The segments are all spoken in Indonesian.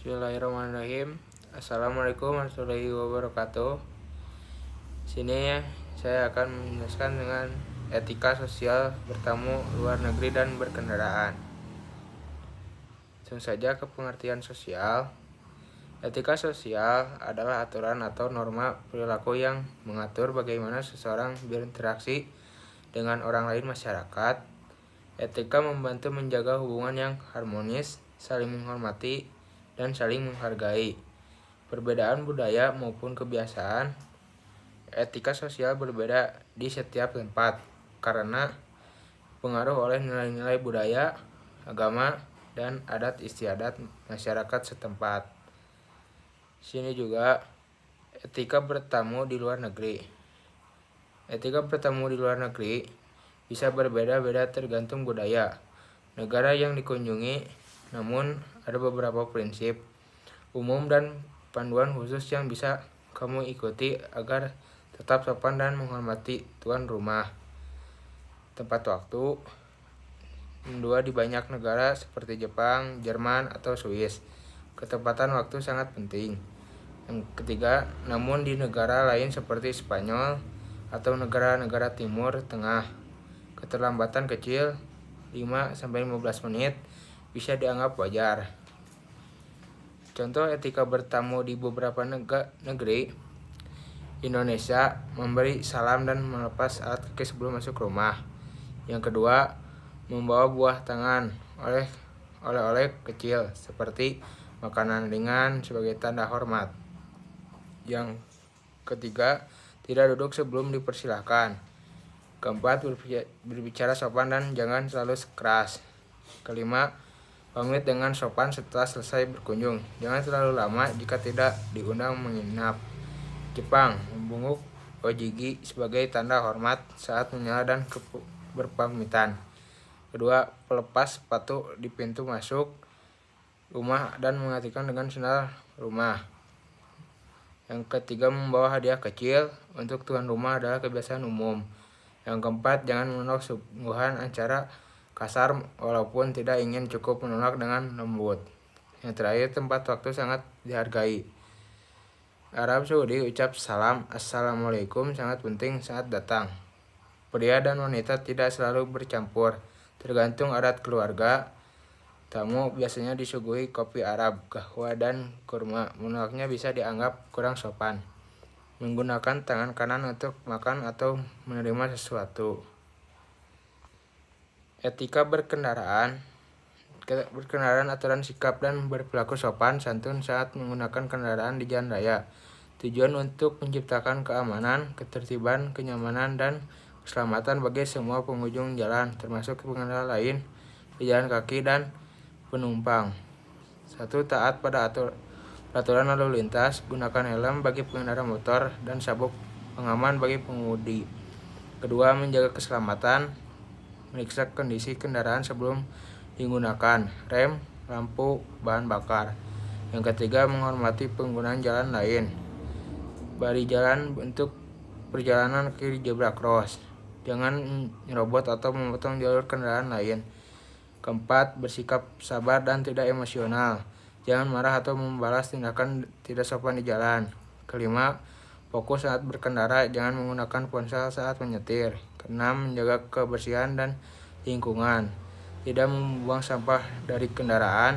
Bismillahirrahmanirrahim. Assalamualaikum warahmatullahi wabarakatuh. Sini saya akan menjelaskan dengan etika sosial bertamu luar negeri dan berkendaraan. Langsung saja ke pengertian sosial. Etika sosial adalah aturan atau norma perilaku yang mengatur bagaimana seseorang berinteraksi dengan orang lain masyarakat. Etika membantu menjaga hubungan yang harmonis, saling menghormati, dan saling menghargai. Perbedaan budaya maupun kebiasaan, etika sosial berbeda di setiap tempat karena pengaruh oleh nilai-nilai budaya, agama, dan adat istiadat masyarakat setempat. Sini juga etika bertamu di luar negeri. Etika bertamu di luar negeri bisa berbeda-beda tergantung budaya, negara yang dikunjungi. Namun, ada beberapa prinsip umum dan panduan khusus yang bisa kamu ikuti agar tetap sopan dan menghormati tuan rumah. Tempat waktu. Dua, di banyak negara seperti Jepang, Jerman, atau Swiss, ketepatan waktu sangat penting. Yang ketiga, namun di negara lain seperti Spanyol atau negara-negara Timur Tengah, keterlambatan kecil 5-15 menit bisa dianggap wajar. Contoh etika bertamu di beberapa negeri. Indonesia, memberi salam dan melepas alat kaki sebelum masuk rumah. Yang kedua, membawa buah tangan, oleh-oleh kecil seperti makanan ringan sebagai tanda hormat. Yang ketiga, tidak duduk sebelum dipersilahkan. Keempat, berbicara sopan dan jangan selalu keras. Kelima, pamit dengan sopan setelah selesai berkunjung. Jangan terlalu lama jika tidak diundang menginap. Jepang, membungkuk ojigi sebagai tanda hormat saat menyala dan berpamitan. Kedua, pelepas sepatu di pintu masuk rumah dan menggantikan dengan sendal rumah. Yang ketiga, membawa hadiah kecil untuk tuan rumah adalah kebiasaan umum. Yang keempat, jangan menolak sungguhan acara kasar walaupun tidak ingin, cukup menolak dengan lembut. Yang terakhir, tempat waktu sangat dihargai. Arab Saudi ucap salam assalamualaikum sangat penting saat datang. Pria dan wanita tidak selalu bercampur, tergantung adat keluarga. Tamu biasanya disuguhi kopi Arab, kahwa, dan kurma. Menolaknya bisa dianggap kurang sopan. Menggunakan tangan kanan untuk makan atau menerima sesuatu. Etika berkendaraan. Berkendaraan aturan sikap dan berperilaku sopan santun saat menggunakan kendaraan di jalan raya. Tujuan untuk menciptakan keamanan, ketertiban, kenyamanan, dan keselamatan bagi semua pengunjung jalan, termasuk pengendara lain, pejalan kaki, dan penumpang. 1. Taat pada peraturan lalu lintas. Gunakan helm bagi pengendara motor dan sabuk pengaman bagi pengemudi. Kedua, menjaga keselamatan. Meriksa kondisi kendaraan sebelum digunakan, rem, lampu, bahan bakar. Yang ketiga, menghormati penggunaan jalan lain. Bari jalan untuk perjalanan kiri zebra cross. Jangan nyerobot atau memotong jalur kendaraan lain. Keempat, bersikap sabar dan tidak emosional. Jangan marah atau membalas tindakan tidak sopan di jalan. Kelima, fokus saat berkendara, jangan menggunakan ponsel saat menyetir. Keenam, menjaga kebersihan dan lingkungan, tidak membuang sampah dari kendaraan.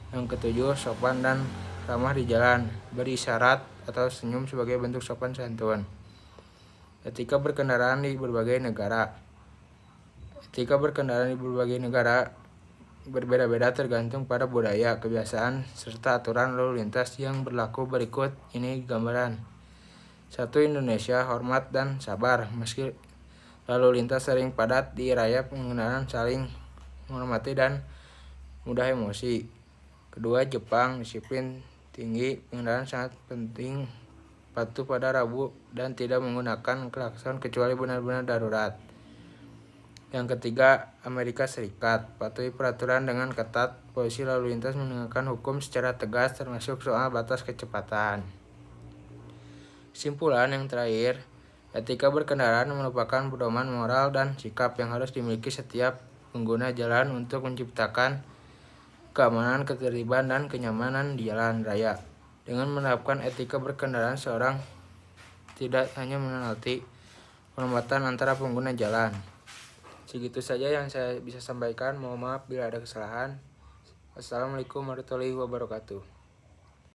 Yang ketujuh, sopan dan ramah di jalan, beri isyarat atau senyum sebagai bentuk sopan santun. Etika berkendaraan di berbagai negara. Etika berkendaraan di berbagai negara berbeda-beda tergantung pada budaya, kebiasaan, serta aturan lalu lintas yang berlaku. Berikut ini gambaran. 1. Indonesia, hormat dan sabar. Meski lalu lintas sering padat di raya, pengendara saling menghormati dan mudah emosi. Kedua, Jepang, disiplin tinggi, pengendara sangat penting, patuh pada rambu dan tidak menggunakan klakson kecuali benar-benar darurat. Yang ketiga, Amerika Serikat, patuhi peraturan dengan ketat, polisi lalu lintas menegakkan hukum secara tegas termasuk soal batas kecepatan. Kesimpulan yang terakhir, etika berkendaraan merupakan pedoman moral dan sikap yang harus dimiliki setiap pengguna jalan untuk menciptakan keamanan, ketertiban, dan kenyamanan di jalan raya. Dengan menerapkan etika berkendaraan, seorang tidak hanya menanti penempatan antara pengguna jalan. Segitu saja yang saya bisa sampaikan. Mohon maaf bila ada kesalahan. Assalamualaikum warahmatullahi wabarakatuh.